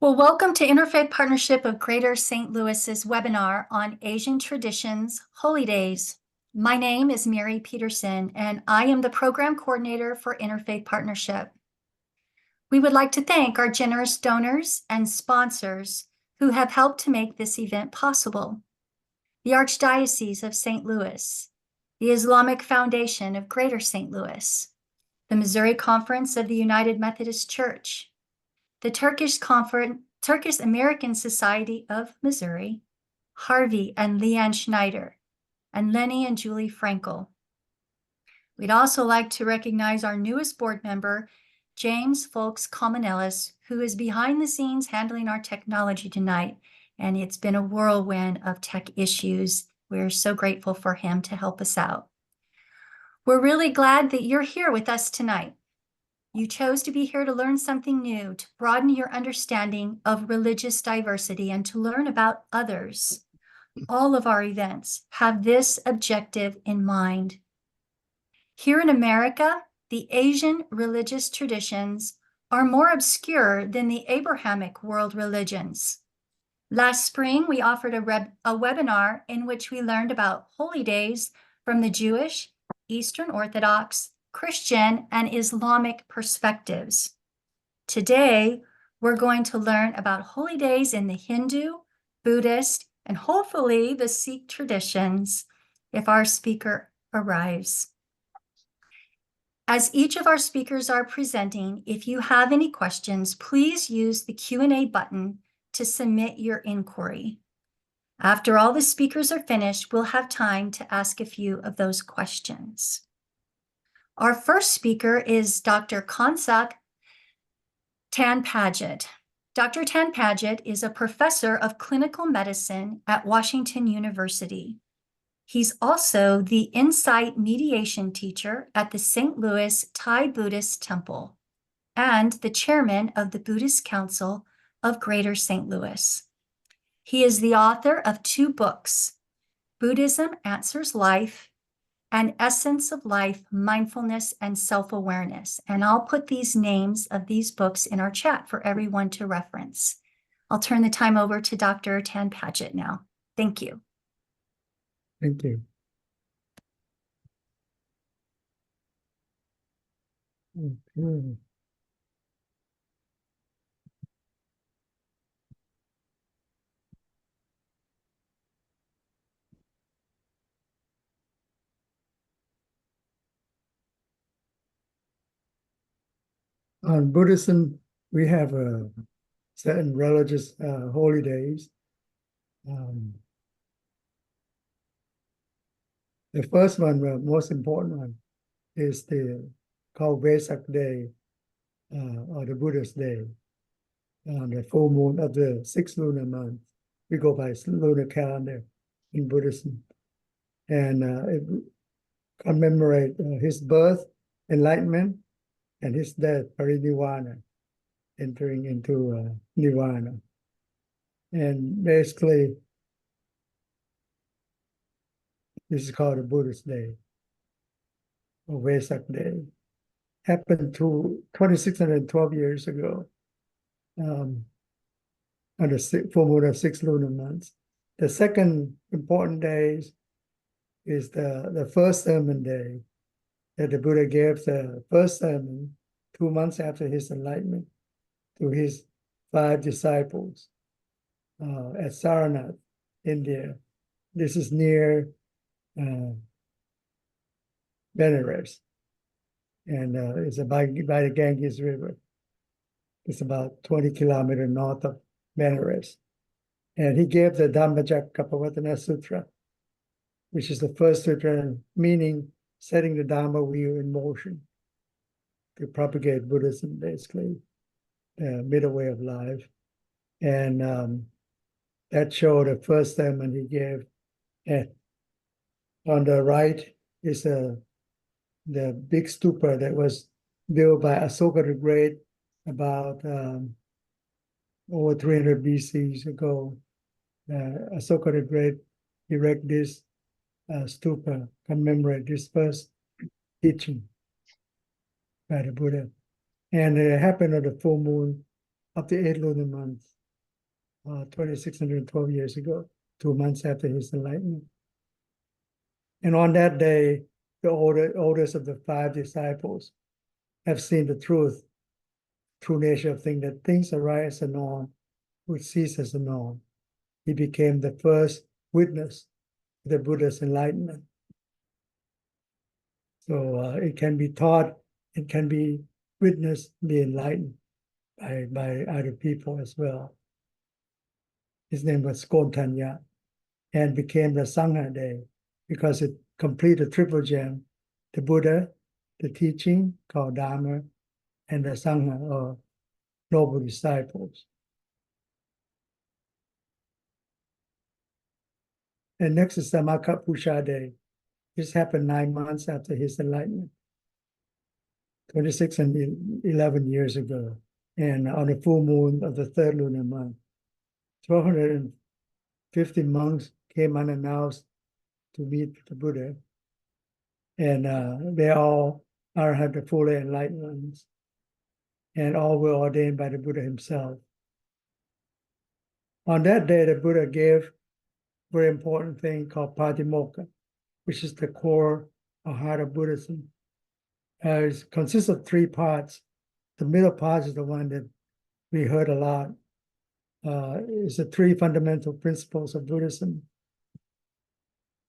Well, welcome to Interfaith Partnership of Greater St. Louis's webinar on Asian Traditions, Holy Days. My name is Mary Peterson, and I am the Program Coordinator for Interfaith Partnership. We would like to thank our generous donors and sponsors who have helped to make this event possible. The Archdiocese of St. Louis, the Islamic Foundation of Greater St. Louis, the Missouri Conference of the United Methodist Church, the Turkish American Society of Missouri, Harvey and Leanne Schneider, and Lenny and Julie Frankel. We'd also like to recognize our newest board member, James Folks Cominellis, who is behind the scenes handling our technology tonight, and it's been a whirlwind of tech issues. We're so grateful for him to help us out. We're really glad that you're here with us tonight. You chose to be here to learn something new, to broaden your understanding of religious diversity, and to learn about others. All of our events have this objective in mind. Here in America, the Asian religious traditions are more obscure than the Abrahamic world religions. Last spring, we offered a webinar in which we learned about holy days from the Jewish, Eastern Orthodox, Christian, and Islamic perspectives. Today, we're going to learn about holy days in the Hindu, Buddhist, and hopefully the Sikh traditions if our speaker arrives. As each of our speakers are presenting, if you have any questions, please use the Q&A button to submit your inquiry. After all the speakers are finished, we'll have time to ask a few of those questions. Our first speaker is Dr. Kansak Tan-Paget. Dr. Tan-Paget is a professor of clinical medicine at Washington University. He's also the Insight Mediation teacher at the St. Louis Thai Buddhist Temple and the chairman of the Buddhist Council of Greater St. Louis. He is the author of 2 books, Buddhism Answers Life and Essence of Life, Mindfulness and Self-Awareness. And I'll put these names of these books in our chat for everyone to reference. I'll turn the time over to Dr. Tan-Paget now. Thank you. Thank you. Okay. On Buddhism, we have certain religious holy days. The first one, the most important one, is called Vesak Day, or the Buddhist Day, on the full moon of the 6th lunar month. We go by lunar calendar in Buddhism. And it commemorates his birth, enlightenment, and his death, parinirvana, entering into nirvana. And basically, this is called the Buddhist Day, or Vesak Day. Happened 2,612 years ago, on the full moon of 6 lunar months. The second important day is the first sermon day, that the Buddha gave the first sermon 2 months after his enlightenment to his 5 disciples at Saranath, India. This is near Benares, and it's by the Ganges River. It's about 20 kilometers north of Benares. And he gave the Dhammacakkappavattana Sutra, which is the first sutra, meaning setting the Dhamma wheel in motion to propagate Buddhism, basically, the middle way of life. And that showed the first sermon he gave. And on the right is the big stupa that was built by Asoka the Great about over 300 BC ago. Asoka the Great erected this stupa, commemorate this first teaching by the Buddha. And it happened on the full moon of the 8th lunar month 2,612 years ago, 2 months after his enlightenment. And on that day, the oldest of the 5 disciples have seen the true nature of things, that things arise as a norm, would cease as a norm. He became the first witness to the Buddha's enlightenment. So it can be taught, it can be witnessed, be enlightened by other people as well. His name was Skontanya, and became the Sangha Day because it completed the triple gem, the Buddha, the teaching called Dharma, and the Sangha, or noble disciples. And next is Samakha Pusha Day. This happened 9 months after his enlightenment, 26 and 11 years ago. And on the full moon of the third lunar month, 1,250 monks came unannounced to meet the Buddha. And they all had the full enlightenment, and all were ordained by the Buddha himself. On that day, the Buddha gave a very important thing called Patimokkha, which is the core or heart of Buddhism. It consists of 3 parts. The middle part is the one that we heard a lot. It's the 3 fundamental principles of Buddhism.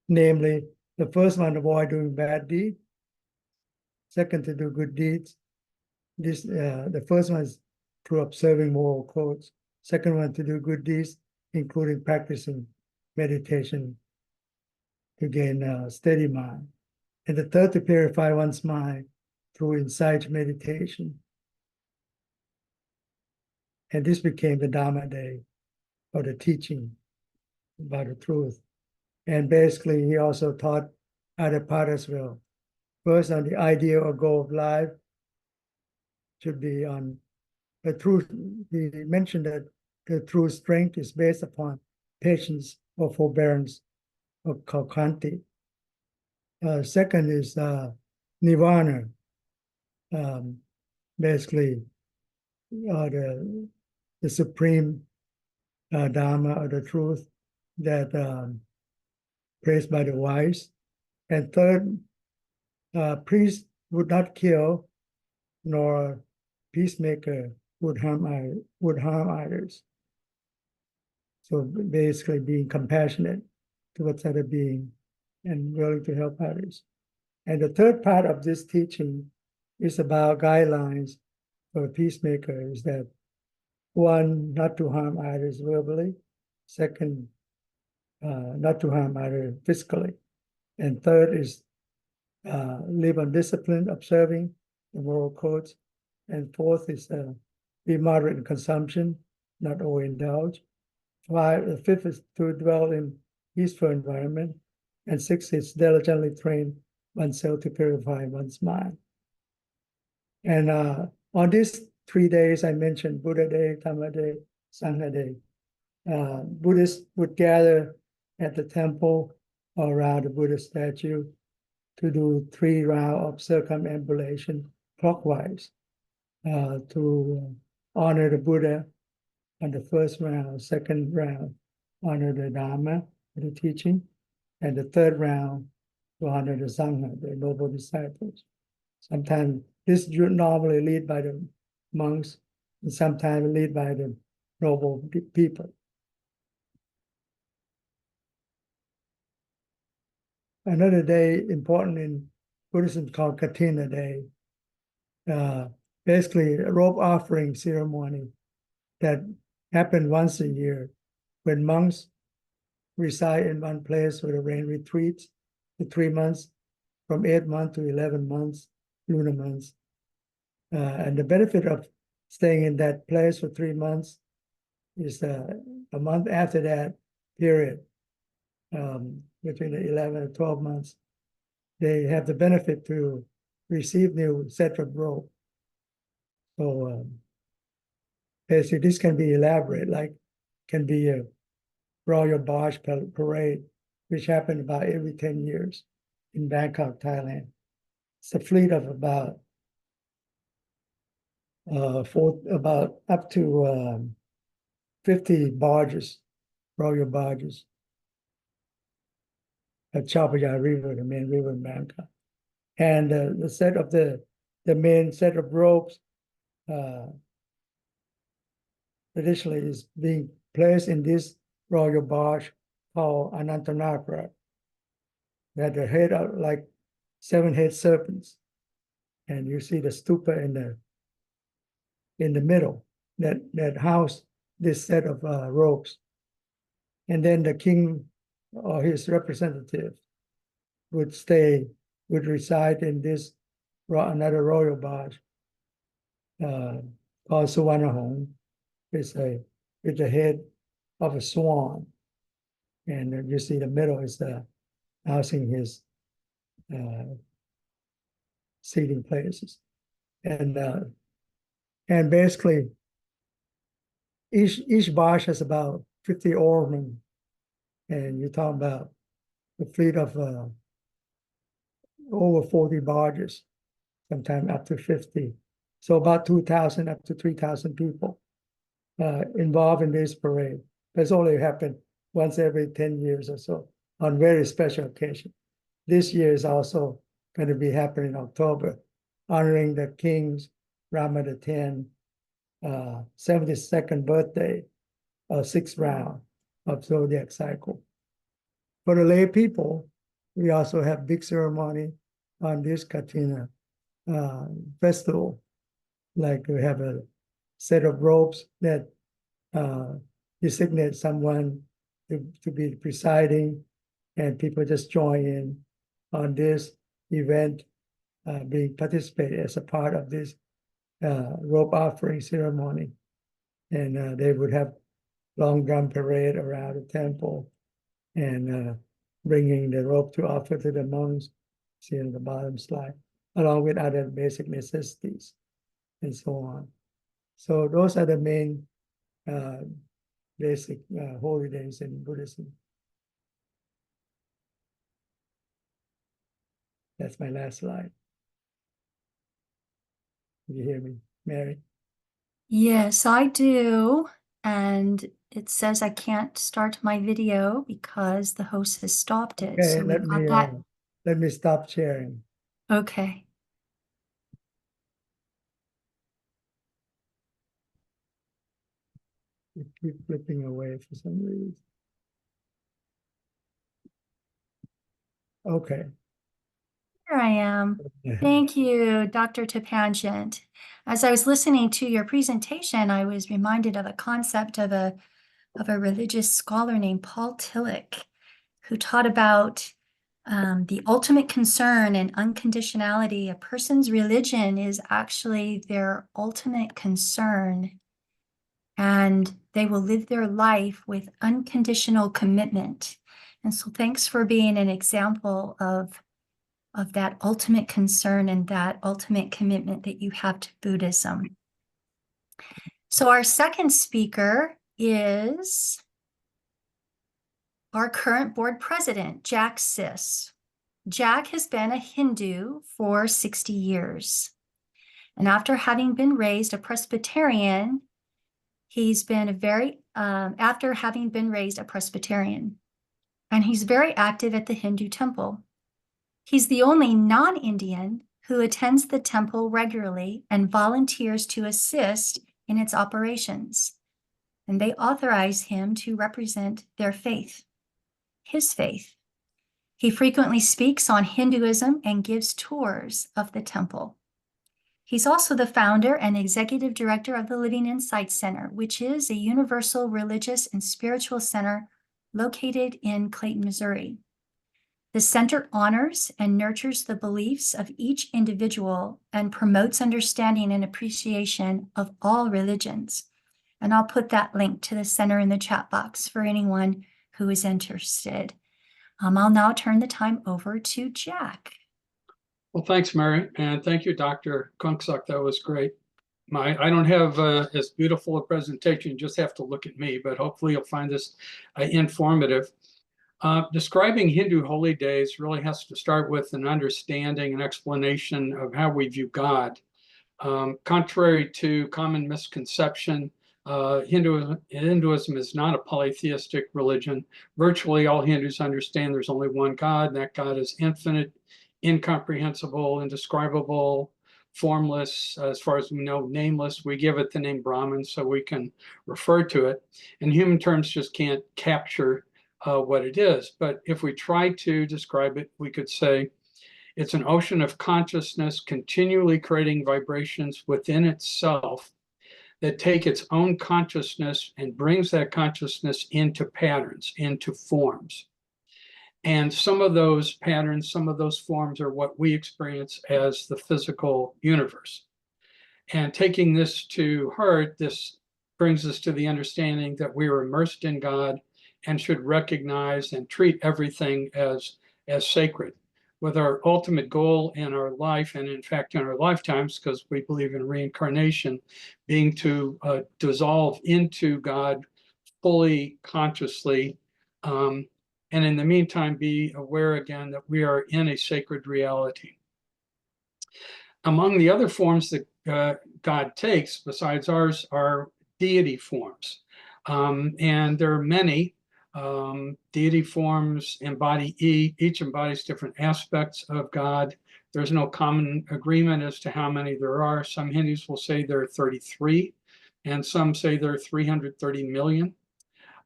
Namely, the first one, avoid doing bad deeds. Second, to do good deeds. The first one is through observing moral codes. Second one, to do good deeds, including practicing meditation to gain a steady mind. And the third, to purify one's mind through insight meditation. And this became the Dharma Day, or the teaching about the truth. And basically, he also taught other part as well. First, on the idea or goal of life, should be on the truth. He mentioned that the true strength is based upon patience or forbearance, or called khanti. Second is nirvana, basically the supreme dharma, or the truth that praised by the wise. And third, priest would not kill, nor peacemaker would harm others. So basically being compassionate towards other being and willing to help others. And the third part of this teaching is about guidelines for a peacemaker, is that one, not to harm others verbally. Second, not to harm others physically. And third is live on discipline, observing the moral codes. And fourth is be moderate in consumption, not overindulge. Fifth is to dwell in peaceful environment. And sixth is diligently train oneself to purify one's mind. And on these 3 days I mentioned, Buddha Day, Dhamma Day, Sangha Day, Buddhists would gather at the temple or around the Buddha statue to do 3 rounds of circumambulation clockwise to honor the Buddha on the first round. Second round, honor the Dharma, the teaching, and the third round to honor the Sangha, the noble disciples. Sometimes this normally lead by the monks, and sometimes lead by the noble people. Another day important in Buddhism called Katina Day. Basically a robe offering ceremony that happened once a year when monks reside in one place with a rain retreats for 3 months, from 8 months to 11 months, lunar months. And the benefit of staying in that place for 3 months is a month after that period, between the 11 and 12 months, they have the benefit to receive new set of robe. So basically this can be elaborate, like can be a royal barge parade, which happened about every 10 years in Bangkok, Thailand. It's a fleet of about up to 50 barges, royal barges at Chapaya River, the main river in Bangkok. And the set of the main set of ropes traditionally is being placed in this royal barge called Anantanakra. That the head are like 7-head serpents. And you see the stupa in the middle that house this set of ropes. And then the king or his representative would reside in this another royal barge called Suvarnahong. It's with the head of a swan. And you see the middle is housing his seating places. And basically each barge has about 50 oarmen, and you're talking about a fleet of over 40 barges, sometimes up to 50. So about 2,000 up to 3,000 people involved in this parade. It's only happened once every 10 years or so on very special occasion. This year is also going to be happening in October, honoring the King's Rama X 72nd birthday, 6th round of zodiac cycle. For the lay people, we also have big ceremony on this Katrina festival. Like we have a set of ropes that designate someone to be presiding, and people just join in on this event, being participated as a part of this rope offering ceremony. And they would have long drum parade around the temple and bringing the rope to offer to the monks, see in the bottom slide, along with other basic necessities and so on. So those are the main basic holy days in Buddhism. That's my last slide. You hear me, Mary? Yes, I do. And it says I can't start my video because the host has stopped it. Okay, So we got that. let me stop sharing. Okay. You keep flipping away for some reason. Okay. Here I am. Thank you, Dr. Tapangent. As I was listening to your presentation, I was reminded of a concept of a religious scholar named Paul Tillich, who taught about the ultimate concern and unconditionality. A person's religion is actually their ultimate concern, and they will live their life with unconditional commitment. And so thanks for being an example of that ultimate concern and that ultimate commitment that you have to Buddhism. So our second speaker is our current board president, Jack Sis. Jack has been a Hindu for 60 years. And after having been raised a Presbyterian, he's been after having been raised a Presbyterian, and he's very active at the Hindu temple. He's the only non-Indian who attends the temple regularly and volunteers to assist in its operations. And they authorize him to represent their faith, his faith. He frequently speaks on Hinduism and gives tours of the temple. He's also the founder and executive director of the Living Insight Center, which is a universal religious and spiritual center located in Clayton, Missouri. The center honors and nurtures the beliefs of each individual and promotes understanding and appreciation of all religions. And I'll put that link to the center in the chat box for anyone who is interested. I'll now turn the time over to Jack. Well, thanks, Mary, and thank you, Dr. Kungsuk. That was great. I don't have as beautiful a presentation. You just have to look at me, but hopefully you'll find this informative. Describing Hindu holy days really has to start with an understanding and explanation of how we view God. Contrary to common misconception, Hinduism is not a polytheistic religion. Virtually all Hindus understand there's only one God, and that God is infinite, incomprehensible, indescribable, formless, as far as we know, nameless. We give it the name Brahman so we can refer to it. And human terms just can't capture what it is. But if we try to describe it, we could say it's an ocean of consciousness continually creating vibrations within itself that take its own consciousness and brings that consciousness into patterns, into forms. And some of those patterns, some of those forms are what we experience as the physical universe. And taking this to heart, this brings us to the understanding that we are immersed in God and should recognize and treat everything as sacred, with our ultimate goal in our life, and in fact in our lifetimes, because we believe in reincarnation, being to dissolve into God fully, consciously, and in the meantime be aware again that we are in a sacred reality. Among the other forms that God takes besides ours are deity forms, and there are many. Deity forms embody each embodies different aspects of God. There's no common agreement as to how many there are. Some Hindus will say there are 33, and some say there are 330 million.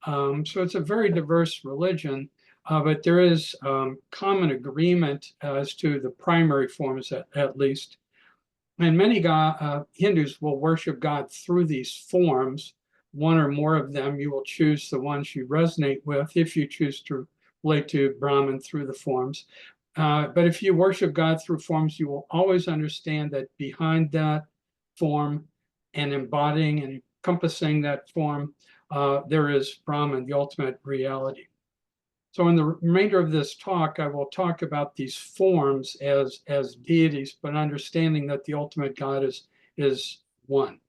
So it's a very diverse religion, but there is common agreement as to the primary forms at least. And many Hindus will worship God through these forms. One or more of them, you will choose the ones you resonate with if you choose to relate to Brahman through the forms. But if you worship God through forms, you will always understand that behind that form and embodying and encompassing that form, there is Brahman, the ultimate reality. So in the remainder of this talk, I will talk about these forms as deities, but understanding that the ultimate God is one.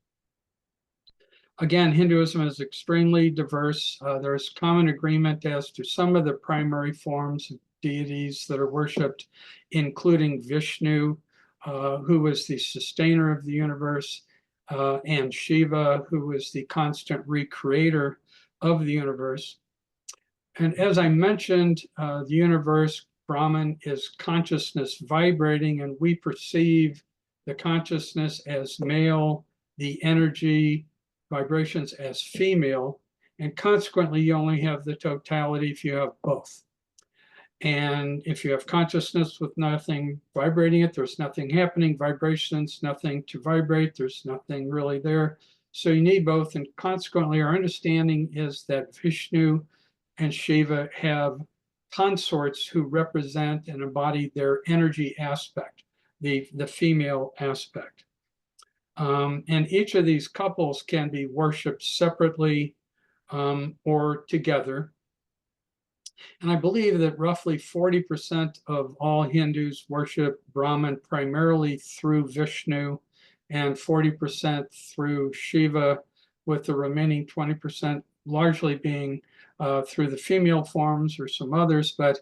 Again, Hinduism is extremely diverse. There's common agreement as to some of the primary forms of deities that are worshipped, including Vishnu, who is the sustainer of the universe, and Shiva, who is the constant recreator of the universe. And as I mentioned, the universe, Brahman, is consciousness vibrating, and we perceive the consciousness as male, the energy, vibrations as female, and consequently, you only have the totality if you have both. And if you have consciousness with nothing vibrating it, there's nothing happening, vibrations, nothing to vibrate, there's nothing really there. So you need both, and consequently, our understanding is that Vishnu and Shiva have consorts who represent and embody their energy aspect, the female aspect. And each of these couples can be worshipped separately or together. And I believe that roughly 40% of all Hindus worship Brahman primarily through Vishnu and 40% through Shiva, with the remaining 20% largely being through the female forms or some others. But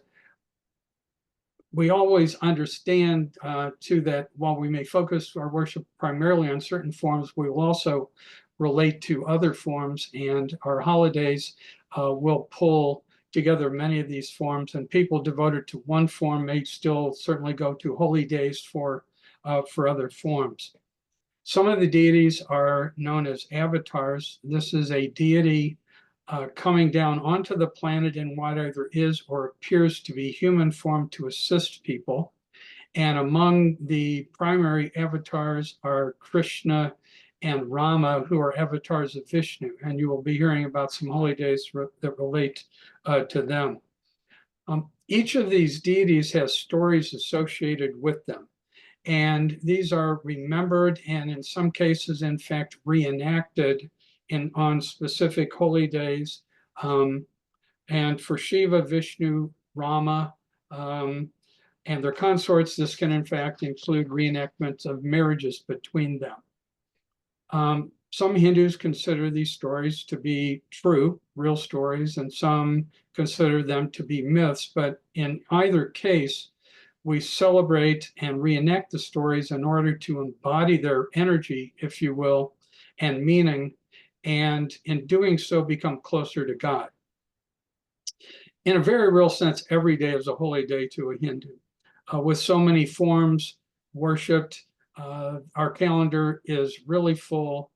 we always understand too that while we may focus our worship primarily on certain forms, we will also relate to other forms, and our holidays will pull together many of these forms, and people devoted to one form may still certainly go to holy days for other forms. Some of the deities are known as avatars. This is a deity coming down onto the planet in what either is or appears to be human form to assist people. And among the primary avatars are Krishna and Rama, who are avatars of Vishnu. And you will be hearing about some holy days that relate to them. Each of these deities has stories associated with them. And these are remembered and in some cases, in fact, reenacted on specific holy days. And for Shiva, Vishnu, Rama, and their consorts, this can in fact include reenactments of marriages between them. Some Hindus consider these stories to be true, real stories, and some consider them to be myths. But in either case, we celebrate and reenact the stories in order to embody their energy, if you will, and meaning, and in doing so become closer to God. In a very real sense, every day is a holy day to a Hindu. With so many forms worshipped, our calendar is really full.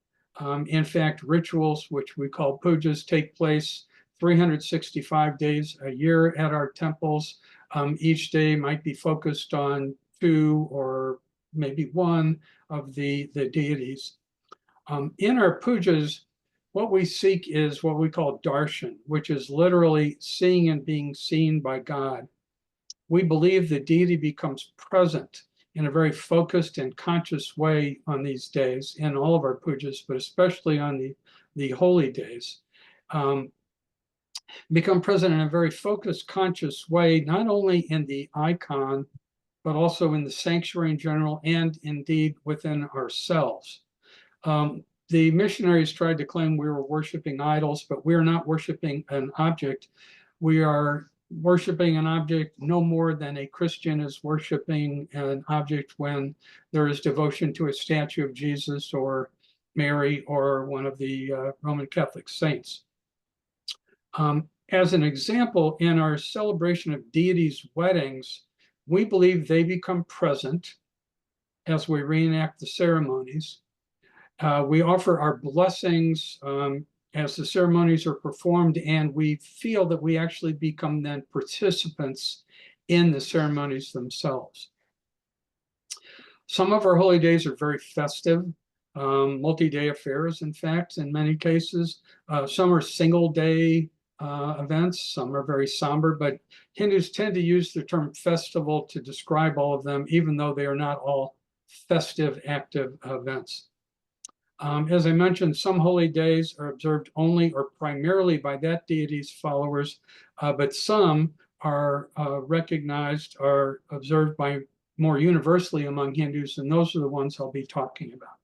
In fact, rituals, which we call pujas, take place 365 days a year at our temples. Each day might be focused on two or maybe one of the deities. In our pujas, what we seek is what we call darshan, which is literally seeing and being seen by God. We believe the deity becomes present in a very focused and conscious way on these days in all of our pujas, but especially on the holy days. Become present in a very focused, conscious way, not only in the icon, but also in the sanctuary in general, and indeed within ourselves. The missionaries tried to claim we were worshiping idols, but we are not worshiping an object. We are worshiping an object no more than a Christian is worshiping an object when there is devotion to a statue of Jesus or Mary or one of the Roman Catholic saints. As an example, in our celebration of deities' weddings, we believe they become present as we reenact the ceremonies. We offer our blessings as the ceremonies are performed, and we feel that we actually become then participants in the ceremonies themselves. Some of our holy days are very festive, multi-day affairs, in fact, in many cases. Some are single-day events, some are very somber, but Hindus tend to use the term festival to describe all of them, even though they are not all festive, active events. As I mentioned, some holy days are observed only or primarily by that deity's followers, but some are recognized, are observed by more universally among Hindus, and those are the ones I'll be talking about.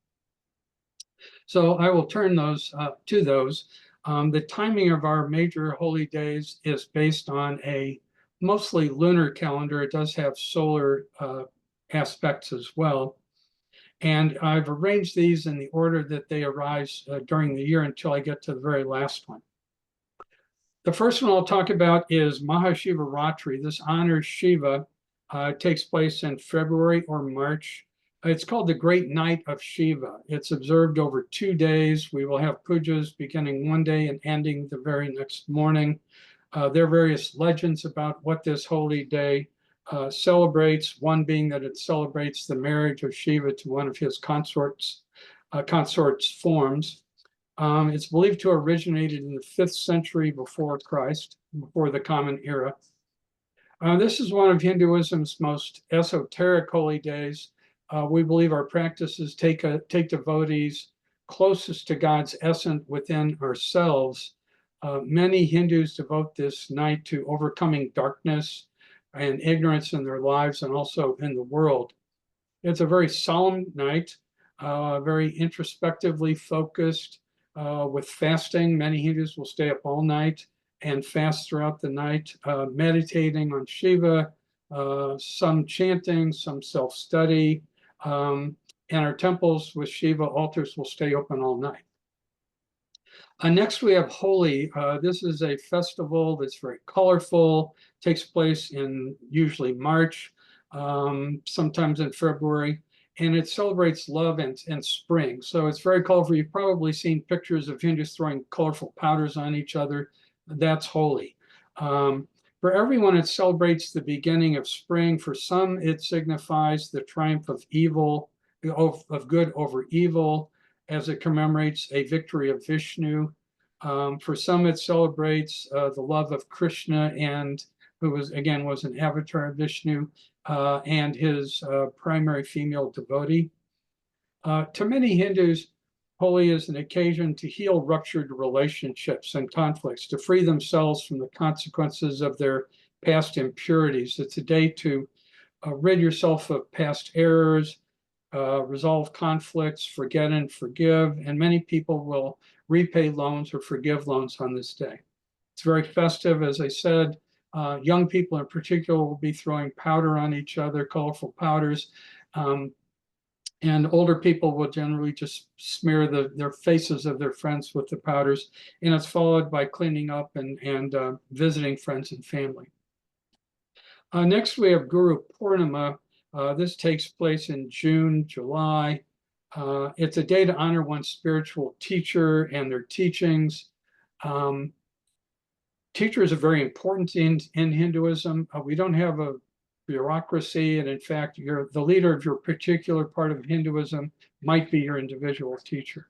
So I will turn those to those. The timing of our major holy days is based on a mostly lunar calendar. It does have solar aspects as well. And I've arranged these in the order that they arise during the year until I get to the very last one. The first one I'll talk about is Mahashivaratri. This honors Shiva. It takes place in February or March. It's called the Great Night of Shiva. It's observed over 2 days. We will have pujas beginning one day and ending the very next morning. There are various legends about what this holy day celebrates, one being that it celebrates the marriage of Shiva to one of his consorts forms. It's believed to have originated in the 5th century before Christ, before the Common Era. This is one of Hinduism's most esoteric holy days. We believe our practices take devotees closest to God's essence within ourselves. Many Hindus devote this night to overcoming darkness and ignorance in their lives and also in the world. It's a very solemn night, very introspectively focused, with fasting. Many Hindus will stay up all night and fast throughout the night, meditating on Shiva, some chanting, some self-study, and our temples with Shiva altars will stay open all night. Next, we have Holi. This is a festival that's very colorful, takes place in usually March, sometimes in February, and it celebrates love and spring. So it's very colorful. You've probably seen pictures of Hindus throwing colorful powders on each other. That's Holi. For everyone, it celebrates the beginning of spring. For some, it signifies the triumph of evil, of good over evil, as it commemorates a victory of Vishnu. For some, it celebrates the love of Krishna, and who was an avatar of Vishnu, and his primary female devotee. To many Hindus, Holi is an occasion to heal ruptured relationships and conflicts, to free themselves from the consequences of their past impurities. It's a day to rid yourself of past errors, resolve conflicts, forget and forgive, and many people will repay loans or forgive loans on this day. It's very festive, as I said. Young people in particular will be throwing powder on each other, colorful powders. And older people will generally just smear their faces of their friends with the powders, and it's followed by cleaning up and visiting friends and family. Next, we have Guru Purnima. This takes place in June, July. It's a day to honor one's spiritual teacher and their teachings. Teachers are very important in Hinduism. We don't have a bureaucracy, and in fact, the leader of your particular part of Hinduism might be your individual teacher.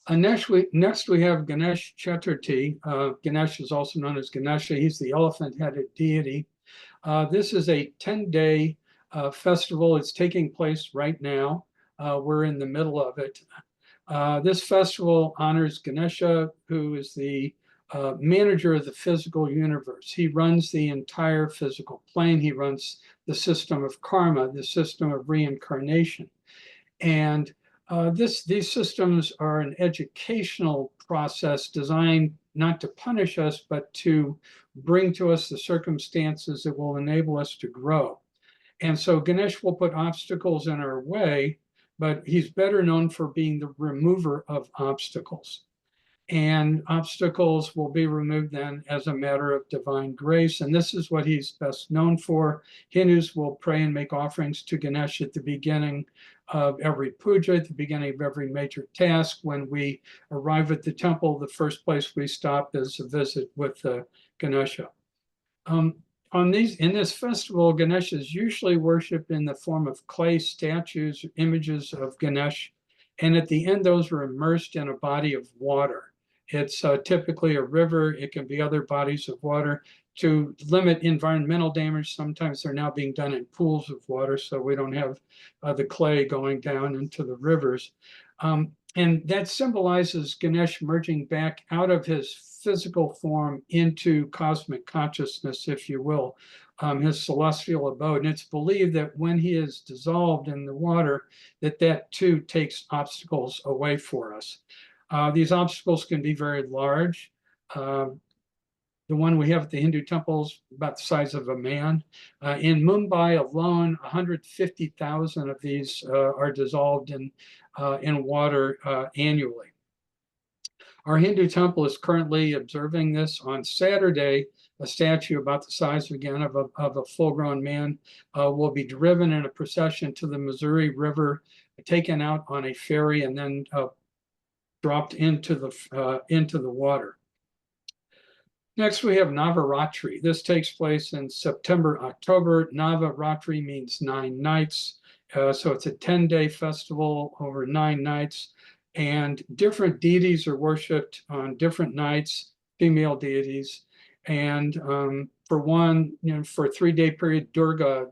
Next, we have Ganesh Chaturthi. Ganesh is also known as Ganesha. He's the elephant-headed deity. This is a 10-day festival. It's taking place right now. We're in the middle of it. This festival honors Ganesha, who is the manager of the physical universe. He runs the entire physical plane. He runs the system of karma, the system of reincarnation. And these systems are an educational process designed not to punish us, but to bring to us the circumstances that will enable us to grow. And so Ganesh will put obstacles in our way, but he's better known for being the remover of obstacles. And obstacles will be removed then as a matter of divine grace. And this is what he's best known for. Hindus will pray and make offerings to Ganesh at the beginning of every puja, at the beginning of every major task. When we arrive at the temple, the first place we stop is a visit with Ganesha. In this festival, Ganesh is usually worshipped in the form of clay statues, images of Ganesh. And at the end, those are immersed in a body of water. It's typically a river. It can be other bodies of water. To limit environmental damage, sometimes they're now being done in pools of water, so we don't have the clay going down into the rivers. And that symbolizes Ganesh merging back out of his physical form into cosmic consciousness, if you will, his celestial abode. And it's believed that when he is dissolved in the water, that too takes obstacles away for us. These obstacles can be very large. The one we have at the Hindu temples, about the size of a man. In Mumbai alone, 150,000 of these are dissolved in water annually. Our Hindu temple is currently observing this. On Saturday, a statue about the size, again, of a full-grown man will be driven in a procession to the Missouri River, taken out on a ferry, and then dropped into the water. Next, we have Navaratri. This takes place in September, October. Navaratri means 9 nights. So it's a 10-day festival over 9 nights. And different deities are worshipped on different nights, female deities. And for a 3-day period, Durga,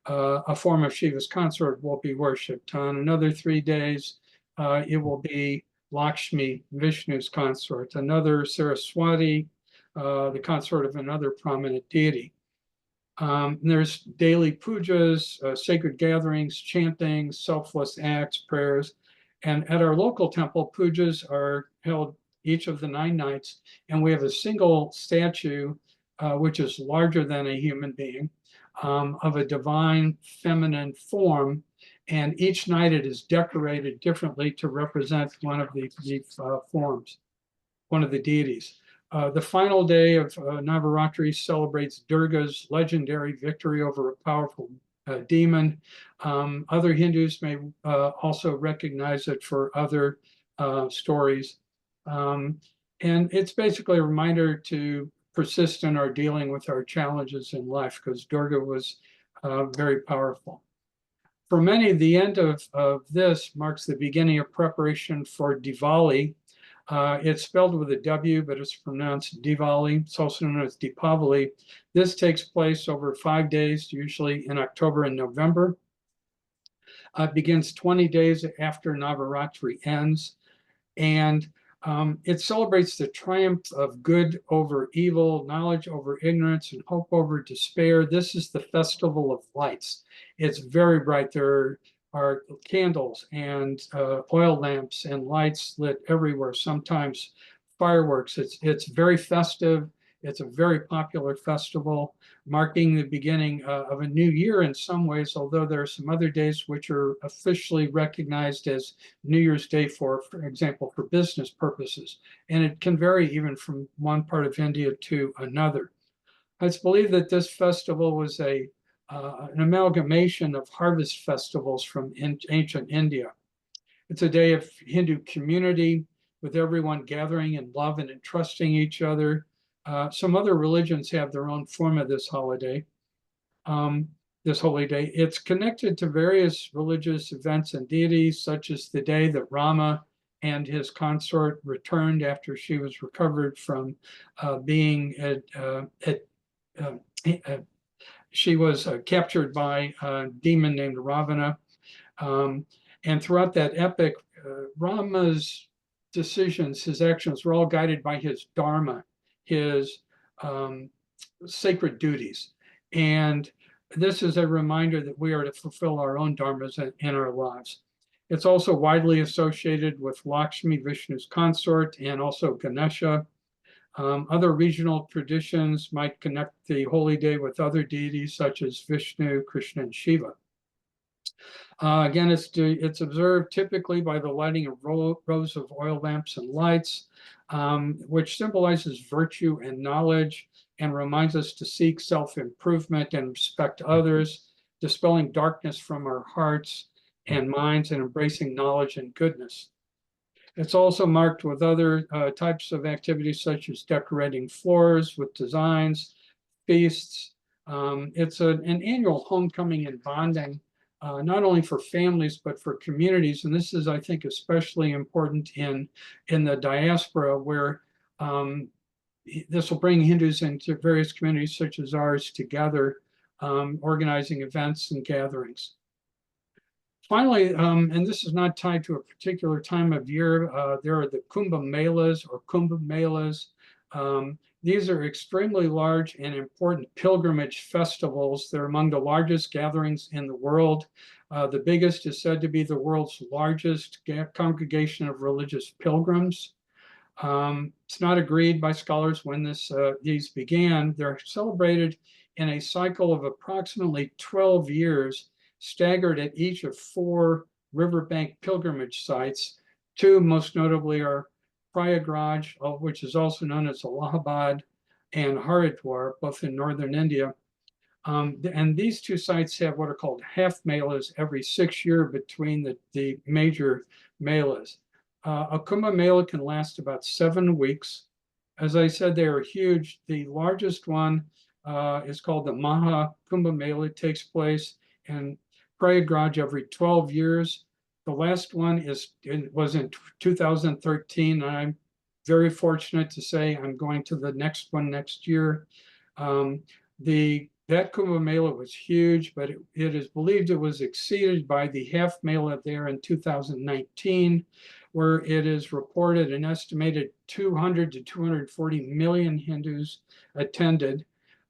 a form of Shiva's consort, will be worshipped. On another 3 days, it will be Lakshmi, Vishnu's consort. Another, Saraswati, the consort of another prominent deity. There's daily pujas, sacred gatherings, chanting, selfless acts, prayers. And at our local temple, pujas are held each of the 9 nights. And we have a single statue, which is larger than a human being, of a divine feminine form. And each night it is decorated differently to represent one of the forms, one of the deities. The final day of Navaratri celebrates Durga's legendary victory over a powerful demon. Other Hindus may also recognize it for other stories. And it's basically a reminder to persist in our dealing with our challenges in life, because Durga was very powerful. For many, the end of this marks the beginning of preparation for Diwali. It's spelled with a W, but it's pronounced Diwali. It's also known as Deepavali. This takes place over 5 days, usually in October and November. It begins 20 days after Navaratri ends. And it celebrates the triumph of good over evil, knowledge over ignorance, and hope over despair. This is the festival of lights. It's very bright. There are candles and oil lamps and lights lit everywhere, sometimes fireworks. It's very festive. It's a very popular festival, marking the beginning of a new year in some ways, although there are some other days which are officially recognized as New Year's Day, for example, for business purposes. And it can vary even from one part of India to another. It's believed that this festival was an amalgamation of harvest festivals from ancient India. It's a day of Hindu community, with everyone gathering in love and entrusting each other. Some other religions have their own form of this holiday, this holy day. It's connected to various religious events and deities, such as the day that Rama and his consort returned after she was recovered from being she was captured by a demon named Ravana. And throughout that epic, Rama's decisions, his actions were all guided by his dharma, his sacred duties. And this is a reminder that we are to fulfill our own dharmas in our lives. It's also widely associated with Lakshmi, Vishnu's consort, and also Ganesha. Other regional traditions might connect the holy day with other deities such as Vishnu, Krishna, and Shiva. Again, it's observed typically by the lighting of rows of oil lamps and lights, which symbolizes virtue and knowledge and reminds us to seek self-improvement and respect others, dispelling darkness from our hearts and minds and embracing knowledge and goodness. It's also marked with other types of activities such as decorating floors with designs, feasts. It's an annual homecoming and bonding, not only for families, but for communities. And this is, I think, especially important in the diaspora, where this will bring Hindus into various communities such as ours together, organizing events and gatherings. Finally, and this is not tied to a particular time of year, there are the Kumbh Melas or Kumbh Melas. These are extremely large and important pilgrimage festivals. They're among the largest gatherings in the world. The biggest is said to be the world's largest congregation of religious pilgrims. It's not agreed by scholars when these began. They're celebrated in a cycle of approximately 12 years, staggered at each of 4 riverbank pilgrimage sites. 2 most notably are Prayagraj, which is also known as Allahabad, and Haridwar, both in northern India. And these 2 sites have what are called half melas every 6 years between the major melas. A Kumbh Mela can last about 7 weeks. As I said, they are huge. The largest one is called the Maha Kumbh Mela. It takes place in Prayagraj every 12 years. The last one was in 2013. And I'm very fortunate to say I'm going to the next one next year. That Kumbh Mela was huge, but it is believed it was exceeded by the half Mela there in 2019, where it is reported an estimated 200 to 240 million Hindus attended.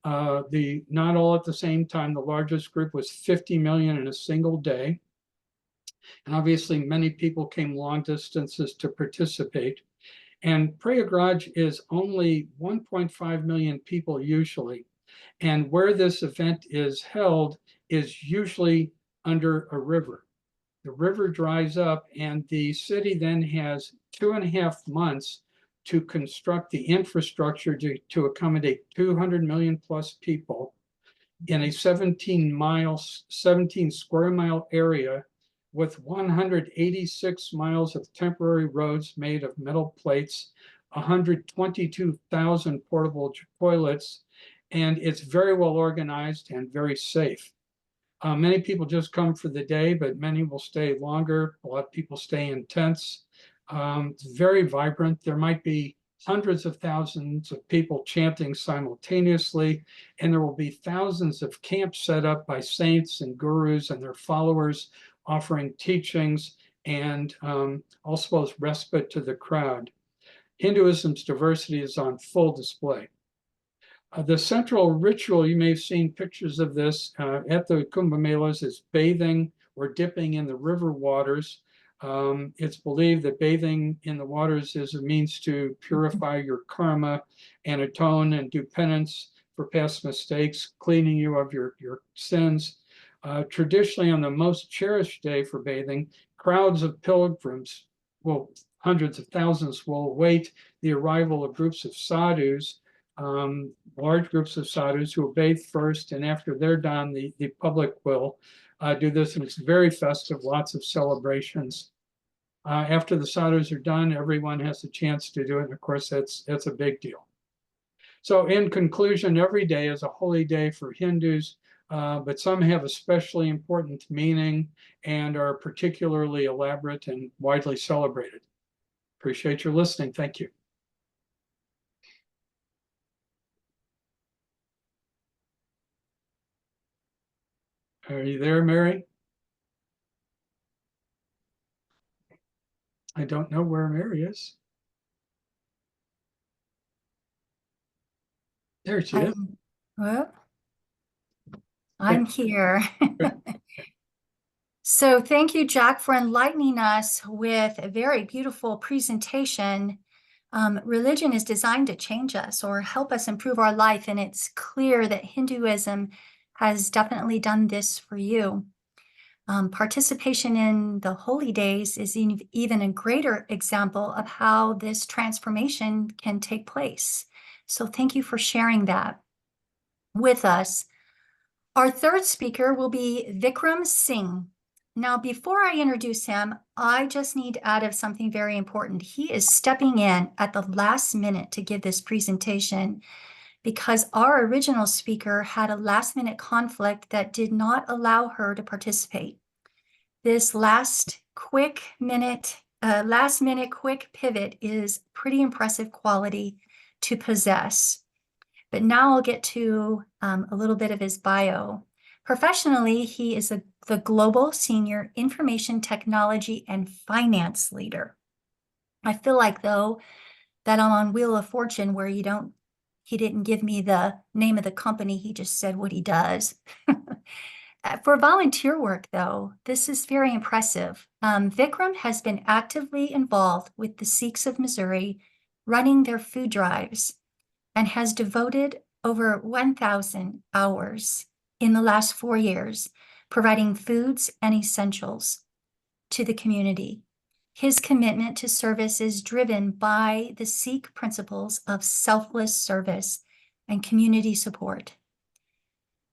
Not all at the same time. The largest group was 50 million in a single day. And obviously many people came long distances to participate. And Prayagraj is only 1.5 million people usually. And where this event is held is usually under a river. The river dries up and the city then has 2.5 months to construct the infrastructure to accommodate 200 million plus people in a 17 square mile area with 186 miles of temporary roads made of metal plates, 122,000 portable toilets, and it's very well organized and very safe. Many people just come for the day, but many will stay longer. A lot of people stay in tents. It's very vibrant. There might be hundreds of thousands of people chanting simultaneously, and there will be thousands of camps set up by saints and gurus and their followers, offering teachings and also as respite to the crowd. Hinduism's diversity is on full display. The central ritual, you may have seen pictures of this at the Kumbh Melas, is bathing or dipping in the river waters. It's believed that bathing in the waters is a means to purify your karma and atone and do penance for past mistakes, cleaning you of your sins. Traditionally, on the most cherished day for bathing, crowds of pilgrims, well, hundreds of thousands, will await the arrival of groups of sadhus, large groups of sadhus who will bathe first, and after they're done, the public will do this, and it's very festive, lots of celebrations. After the sadhus are done, everyone has a chance to do it, and of course, that's a big deal. So in conclusion, every day is a holy day for Hindus, but some have especially important meaning and are particularly elaborate and widely celebrated. Appreciate your listening. Thank you. Are you there, Mary? I don't know where Mary is. There she is. I'm here. So thank you, Jack, for enlightening us with a very beautiful presentation. Religion is designed to change us or help us improve our life, and it's clear that Hinduism has definitely done this for you. Participation in the holy days is even a greater example of how this transformation can take place. So thank you for sharing that with us. Our third speaker will be Vikram Singh. Now, before I introduce him, I just need to add something very important. He is stepping in at the last minute to give this presentation because our original speaker had a last-minute conflict that did not allow her to participate. This last-minute quick pivot is pretty impressive quality to possess. But now I'll get to a little bit of his bio. Professionally, he is the Global Senior Information Technology and Finance Leader. I feel like, though, that I'm on Wheel of Fortune where he didn't give me the name of the company, he just said what he does. For volunteer work, though, this is very impressive. Vikram has been actively involved with the Sikhs of Missouri running their food drives and has devoted over 1,000 hours in the last 4 years, providing foods and essentials to the community. His commitment to service is driven by the Sikh principles of selfless service and community support.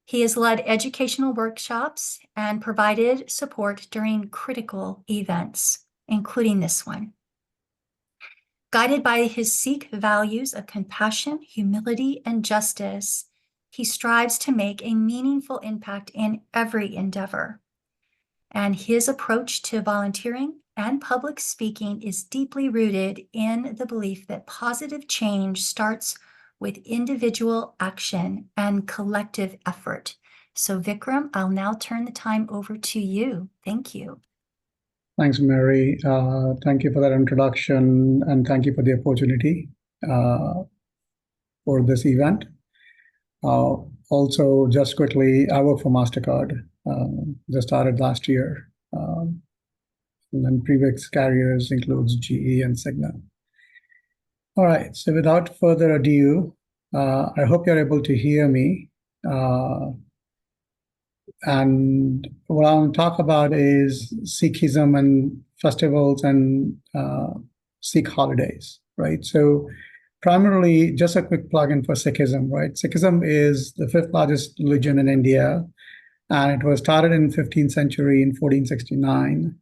He has led educational workshops and provided support during critical events, including this one. Guided by his Sikh values of compassion, humility, and justice, he strives to make a meaningful impact in every endeavor. And his approach to volunteering and public speaking is deeply rooted in the belief that positive change starts with individual action and collective effort. So Vikram, I'll now turn the time over to you. Thank you. Thanks, Mary. Thank you for that introduction, and thank you for the opportunity for this event. Also, just quickly, I work for MasterCard. Just started last year. And then previous carriers includes GE and Cigna. All right, so without further ado, I hope you're able to hear me. And what I want to talk about is Sikhism and festivals and Sikh holidays, right? So primarily, just a quick plug-in for Sikhism, right? Sikhism is the 5th largest religion in India, and it was started in 15th century in 1469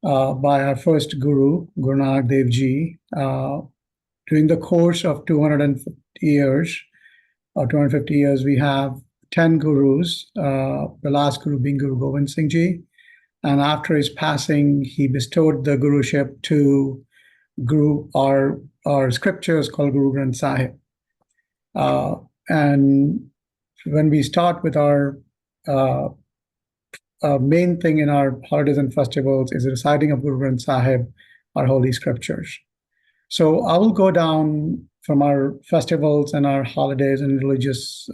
by our first guru, Guru Nanak Dev Ji. During the course of 250 years, we have 10 gurus, the last guru being Guru Gobind Singh Ji. And after his passing, he bestowed the guruship to our scriptures called Guru Granth Sahib. And when we start with our main thing in our holidays and festivals is the reciting of Guru Granth Sahib, our holy scriptures. So I will go down from our festivals and our holidays and religious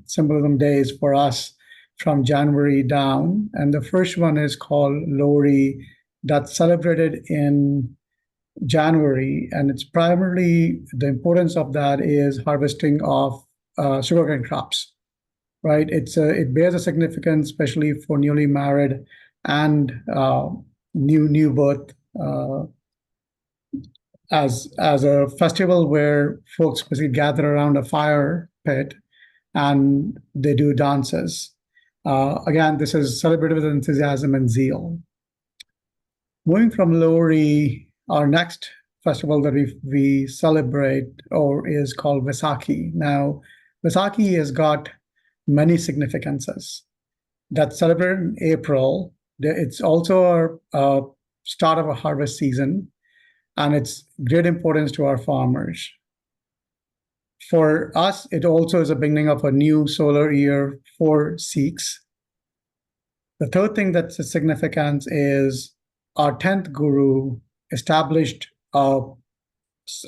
symbolism days for us from January down. And the first one is called Lohri, that's celebrated in January, and it's primarily the importance of that is harvesting of sugarcane crops, right? It bears a significance, especially for newly married and new birth, as a festival where folks basically gather around a fire pit and they do dances. Again, this is celebrated with enthusiasm and zeal. Moving from Lori, our next festival that we celebrate is called Vaisakhi. Now, Vaisakhi has got many significances. That's celebrated in April. It's also a start of a harvest season, and it's great importance to our farmers. For us, it also is a beginning of a new solar year for Sikhs. The third thing that's a significance is our 10th Guru established a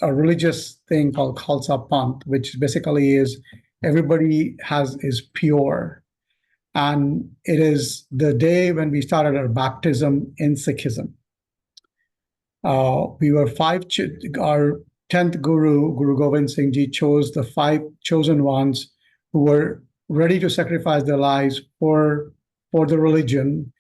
religious thing called Khalsa Panth, which basically is everybody is pure. And it is the day when we started our baptism in Sikhism. We were our 10th Guru, Guru Gobind Singh Ji, chose the 5 chosen ones who were ready to sacrifice their lives for the religion.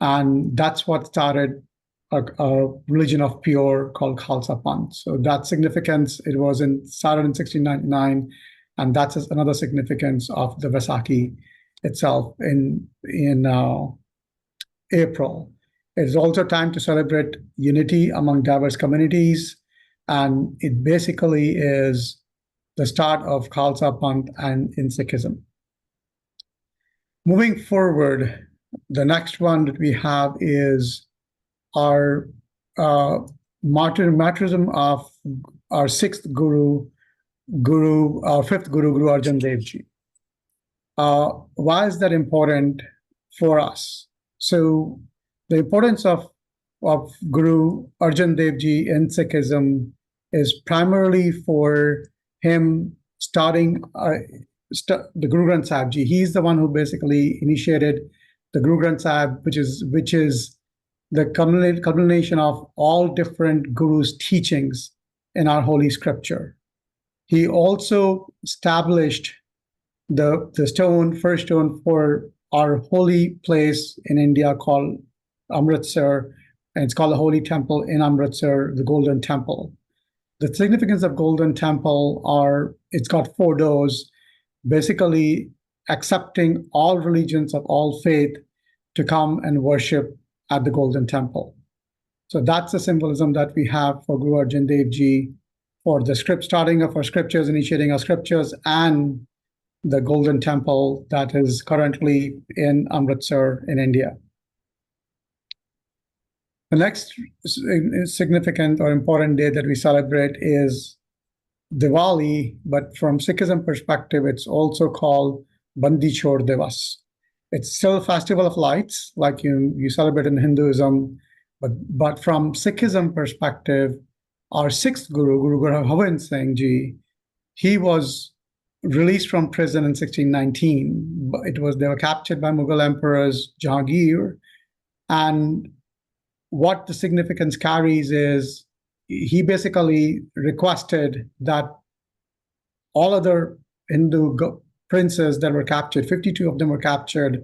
And that's what started a religion of pure called Khalsa Panth. So that significance, it was started in 1699, and that's another significance of the Vaisakhi itself in April. It is also time to celebrate unity among diverse communities, and it basically is the start of Khalsa Panth and in Sikhism. Moving forward, the next one that we have is our martyrdom of our 6th Guru, our 5th Guru, Guru Arjan Dev Ji. Why is that important for us? So the importance of Guru Arjan Dev Ji in Sikhism is primarily for him starting the Guru Granth Sahib Ji. He's the one who basically initiated the Guru Granth Sahib, which is the culmination of all different gurus' teachings in our holy scripture. He also established the first stone for our holy place in India called Amritsar, and it's called the Holy Temple in Amritsar, the Golden Temple. The significance of Golden Temple it's got 4 doors, basically accepting all religions of all faith to come and worship at the Golden Temple. So that's the symbolism that we have for Guru Arjan Dev Ji, for the starting of our scriptures, initiating our scriptures, and the Golden Temple that is currently in Amritsar in India. The next significant or important day that we celebrate is Diwali, but from Sikhism perspective, it's also called Bandi Chhor Divas. It's still a festival of lights, like you celebrate in Hinduism, but from Sikhism perspective, our 6th Guru, Guru Gobind Singh Ji, he was released from prison in 1619. They were captured by Mughal emperors Jahangir, and what the significance carries is he basically requested that all other Hindu princes that were captured, 52 of them were captured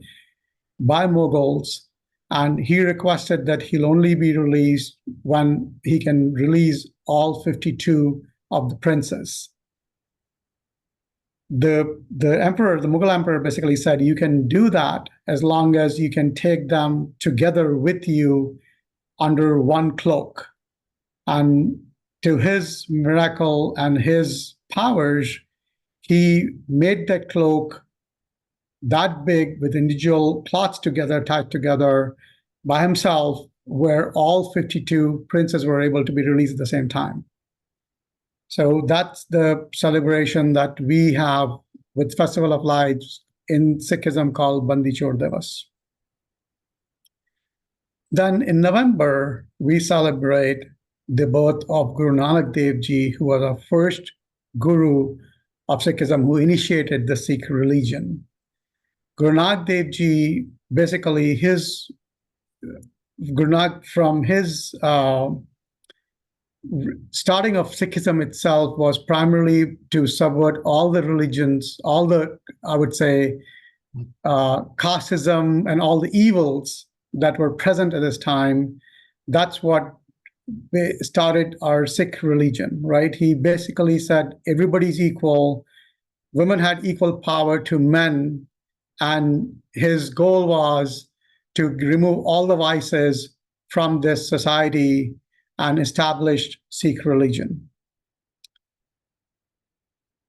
by Mughals, and he requested that he'll only be released when he can release all 52 of the princes. The Mughal emperor basically said, you can do that as long as you can take them together with you under one cloak. And to his miracle and his powers, he made that cloak that big with individual cloths tied together by himself, where all 52 princes were able to be released at the same time. So that's the celebration that we have with Festival of Lights in Sikhism called Bandi Chhor Divas. Then in November, we celebrate the birth of Guru Nanak Dev Ji, who was our first Guru of Sikhism, who initiated the Sikh religion. Guru Nanak Dev Ji, basically his Guru Nanak, from his starting of Sikhism itself, was primarily to subvert all the religions, all the, I would say, casteism and all the evils that were present at this time. That's what started our Sikh religion, right? He basically said everybody's equal, women had equal power to men, and his goal was to remove all the vices from this society and established Sikh religion.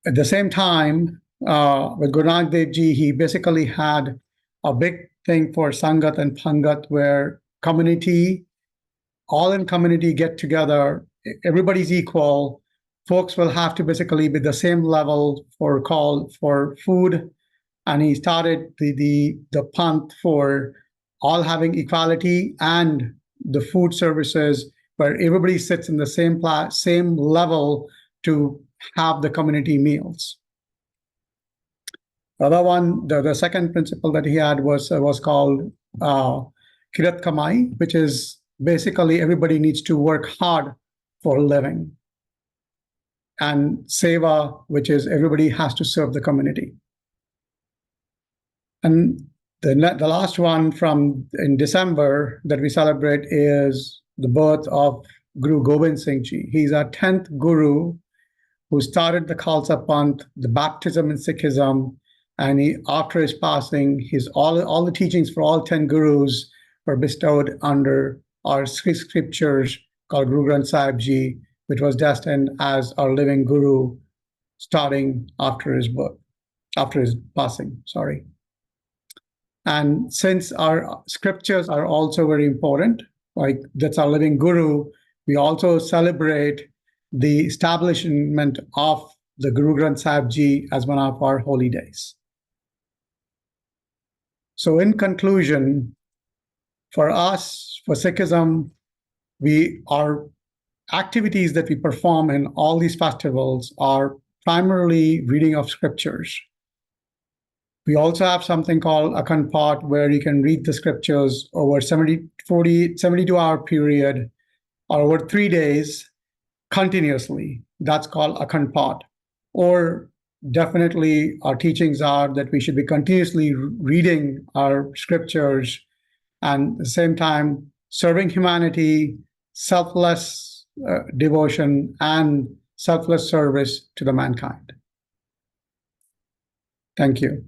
At the same time, with Guru Nanak Dev Ji, he basically had a big thing for Sangat and Pangat, where community, all in community get together, everybody's equal. Folks will have to basically be the same level for call for food. And he started the Panth for all having equality and the food services where everybody sits in the same level to have the community meals. The other one, the second principle that he had was called Kirat Kamai, which is basically everybody needs to work hard for a living. And Seva, which is everybody has to serve the community. And the last one from in December that we celebrate is the birth of Guru Gobind Singh Ji. He's our 10th Guru who started the Khalsa Panth, the baptism in Sikhism, and after his passing, all the teachings for all 10 Gurus were bestowed under our scriptures called Guru Granth Sahib Ji, which was destined as our living Guru starting after his passing, sorry. And since our scriptures are also very important, like that's our living Guru, we also celebrate the establishment of the Guru Granth Sahib Ji as one of our holy days. So in conclusion, for us, for Sikhism, our activities that we perform in all these festivals are primarily reading of scriptures. We also have something called Akhand Path, where you can read the scriptures over 72-hour period or over 3 days continuously. That's called Akhand Path. Or definitely our teachings are that we should be continuously reading our scriptures and at the same time serving humanity, selfless devotion, and selfless service to the mankind. Thank you.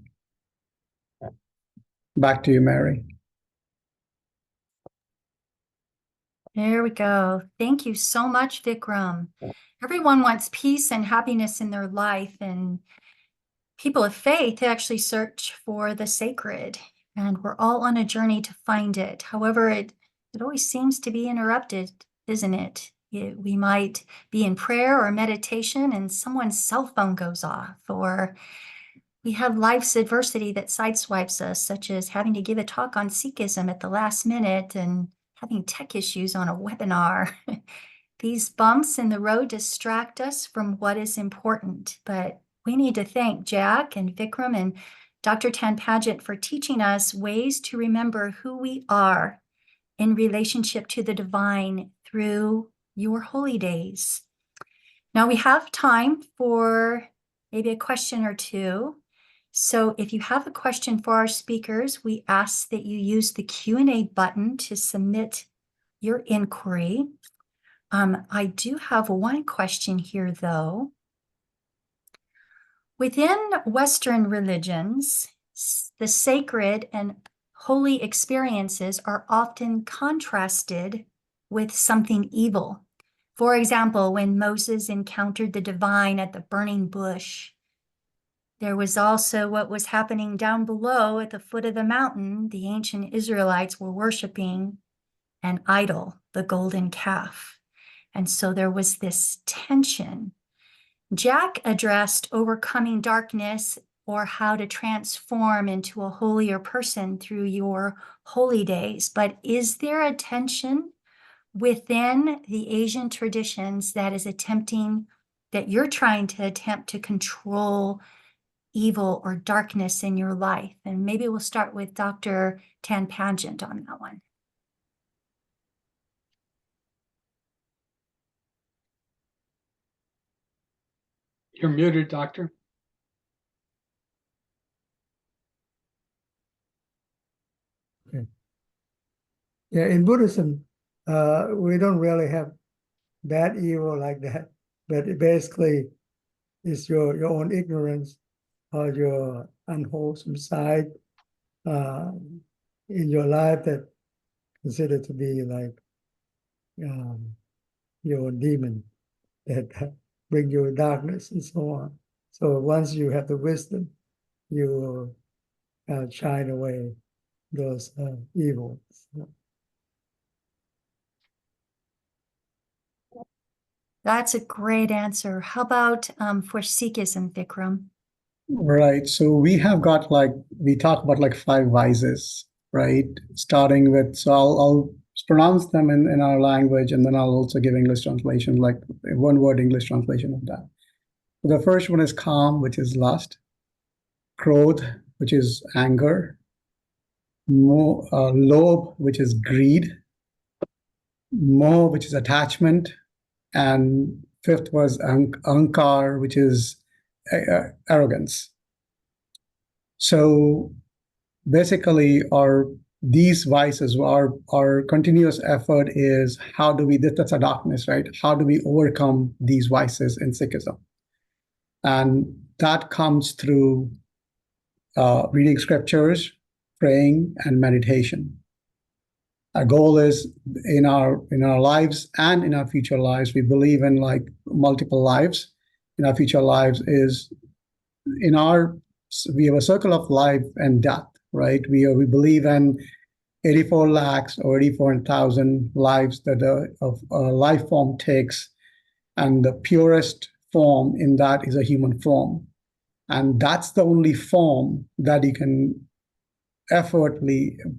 Back to you, Mary. There we go. Thank you so much, Vikram. Everyone wants peace and happiness in their life, and people of faith actually search for the sacred, and we're all on a journey to find it. However, it always seems to be interrupted, isn't it? We might be in prayer or meditation and someone's cell phone goes off, or we have life's adversity that sideswipes us, such as having to give a talk on Sikhism at the last minute and having tech issues on a webinar. These bumps in the road distract us from what is important, but we need to thank Jack and Vikram and Dr. Tanpaget for teaching us ways to remember who we are in relationship to the divine through your holy days. Now we have time for maybe a question or two. So if you have a question for our speakers, we ask that you use the Q&A button to submit your inquiry. I do have one question here, though. Within Western religions, the sacred and holy experiences are often contrasted with something evil. For example, when Moses encountered the divine at the burning bush, there was also what was happening down below at the foot of the mountain. The ancient Israelites were worshiping an idol, the golden calf. And so there was this tension. Jack addressed overcoming darkness or how to transform into a holier person through your holy days. But is there a tension within the Asian traditions that you're trying to attempt to control evil or darkness in your life? And maybe we'll start with Dr. Tanpaget on that one. You're muted, doctor. Yeah, in Buddhism, we don't really have bad evil like that, but it basically is your own ignorance or your unwholesome side in your life that considered to be like your demon that bring you darkness and so on. So once you have the wisdom, you will shine away those evils. That's a great answer. How about for Sikhism, Vikram? Right. So we have got like, we talk about like five vices, right? Starting with, so I'll pronounce them in our language, and then I'll also give English translation, like one word English translation of that. The first one is calm, which is lust, krodh, which is anger, lobh, which is greed, moh, which is attachment, and fifth was ankar, which is arrogance. So basically, these vices, our continuous effort is how do we, that's a darkness, right? How do we overcome these vices in Sikhism? And that comes through reading scriptures, praying, and meditation. Our goal is in our lives and in our future lives, we believe in like multiple lives. In our future lives is we have a circle of life and death, right? We believe in 84 lakhs or 84,000 lives that a life form takes, and the purest form in that is a human form, and that's the only form that you can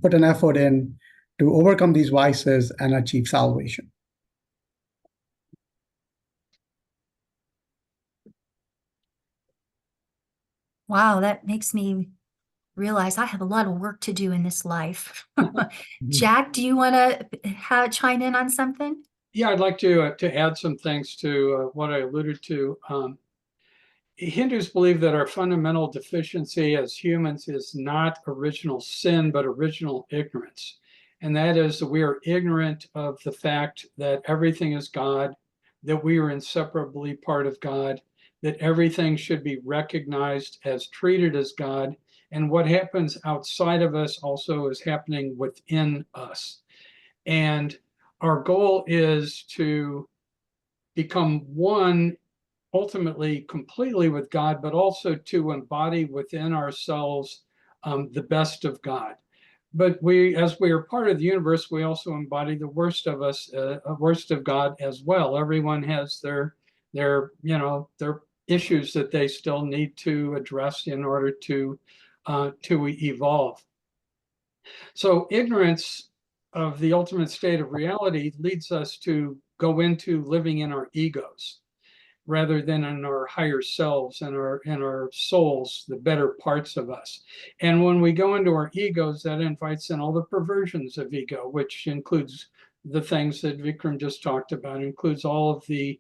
put an effort in to overcome these vices and achieve salvation. Wow, that makes me realize I have a lot of work to do in this life. Jack, do you want to chime in on something? Yeah, I'd like to add some things to what I alluded to. Hindus believe that our fundamental deficiency as humans is not original sin, but original ignorance. And that is that we are ignorant of the fact that everything is God, that we are inseparably part of God, that everything should be recognized as treated as God, and what happens outside of us also is happening within us. And our goal is to become one ultimately completely with God, but also to embody within ourselves the best of God. But as we are part of the universe, we also embody the worst of us, worst of God as well. Everyone has their issues that they still need to address in order to evolve. So ignorance of the ultimate state of reality leads us to go into living in our egos rather than in our higher selves and our souls, the better parts of us. And when we go into our egos, that invites in all the perversions of ego, which includes the things that Vikram just talked about, includes all of the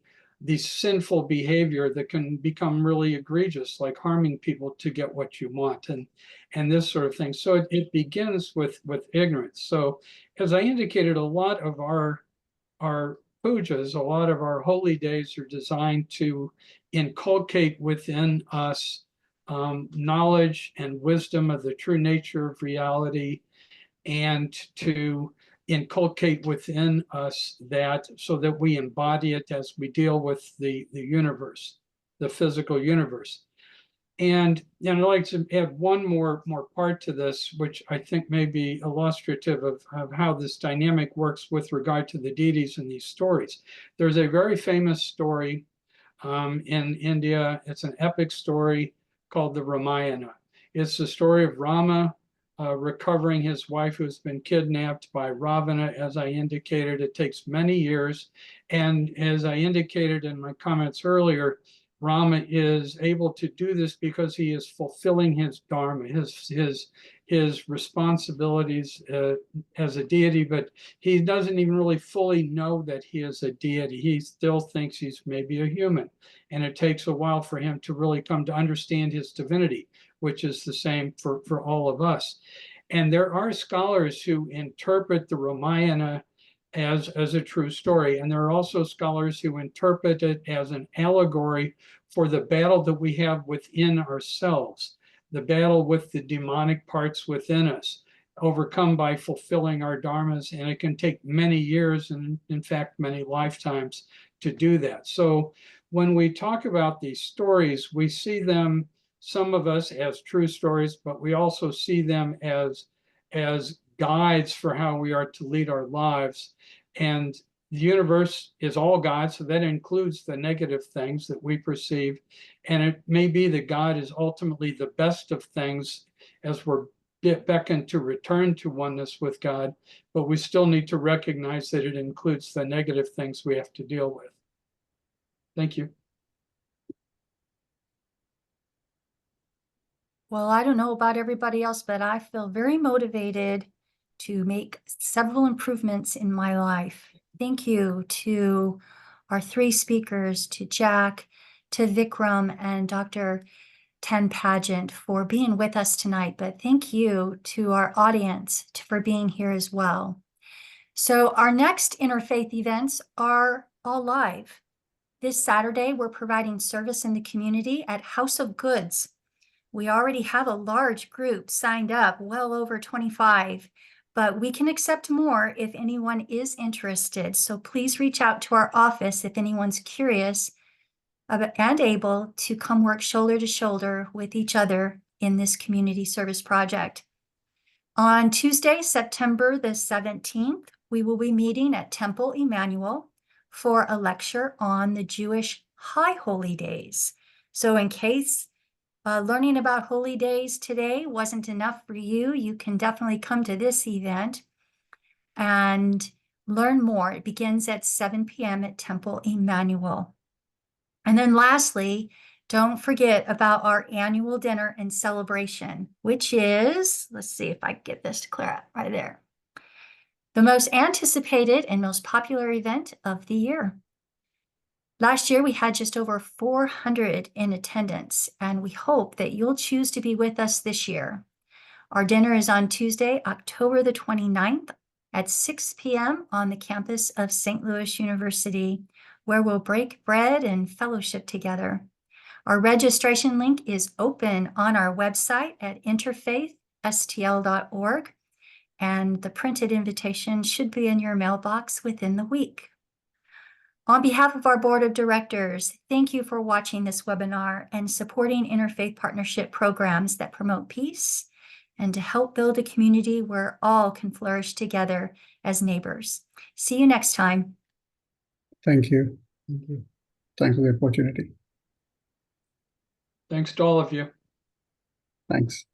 sinful behavior that can become really egregious, like harming people to get what you want and this sort of thing. So it begins with ignorance. So as I indicated, a lot of our pujas, a lot of our holy days are designed to inculcate within us knowledge and wisdom of the true nature of reality, and to inculcate within us that so that we embody it as we deal with the universe, the physical universe. And I'd like to add one more part to this, which I think may be illustrative of how this dynamic works with regard to the deities in these stories. There's a very famous story in India. It's an epic story called the Ramayana. It's the story of Rama recovering his wife who's been kidnapped by Ravana. As I indicated, it takes many years. And as I indicated in my comments earlier, Rama is able to do this because he is fulfilling his dharma, his his responsibilities as a deity, but he doesn't even really fully know that he is a deity. He still thinks he's maybe a human, and it takes a while for him to really come to understand his divinity, which is the same for all of us. And there are scholars who interpret the Ramayana as a true story, and there are also scholars who interpret it as an allegory for the battle that we have within ourselves, the battle with the demonic parts within us, overcome by fulfilling our dharmas. And it can take many years, and in fact, many lifetimes to do that. So when we talk about these stories, we see them, some of us, as true stories, but we also see them as guides for how we are to lead our lives. And the universe is all God, so that includes the negative things that we perceive. And it may be that God is ultimately the best of things as we're beckoned to return to oneness with God, but we still need to recognize that it includes the negative things we have to deal with. Thank you. Well, I don't know about everybody else, but I feel very motivated to make several improvements in my life. Thank you to our three speakers, to Jack, to Vikram, and Dr. Ten Pageant for being with us tonight. But thank you to our audience for being here as well. So our next interfaith events are all live. This Saturday, we're providing service in the community at House of Goods. We already have a large group signed up, well over 25, but we can accept more if anyone is interested. So please reach out to our office if anyone's curious and able to come work shoulder to shoulder with each other in this community service project. On Tuesday, September the 17th, we will be meeting at Temple Emmanuel for a lecture on the Jewish High Holy Days. So in case learning about holy days today wasn't enough for you, you can definitely come to this event and learn more. It begins at 7 p.m. at Temple Emmanuel. And then lastly, don't forget about our annual dinner and celebration, which is, let's see if I can get this to clear out right there, the most anticipated and most popular event of the year. Last year, we had just over 400 in attendance, and we hope that you'll choose to be with us this year. Our dinner is on Tuesday, October the 29th at 6 p.m. on the campus of St. Louis University, where we'll break bread and fellowship together. Our registration link is open on our website at interfaithstl.org, and the printed invitation should be in your mailbox within the week. On behalf of our board of directors, thank you for watching this webinar and supporting interfaith partnership programs that promote peace and to help build a community where all can flourish together as neighbors. See you next time. Thank you. Thank you. Thanks for the opportunity. Thanks to all of you. Thanks.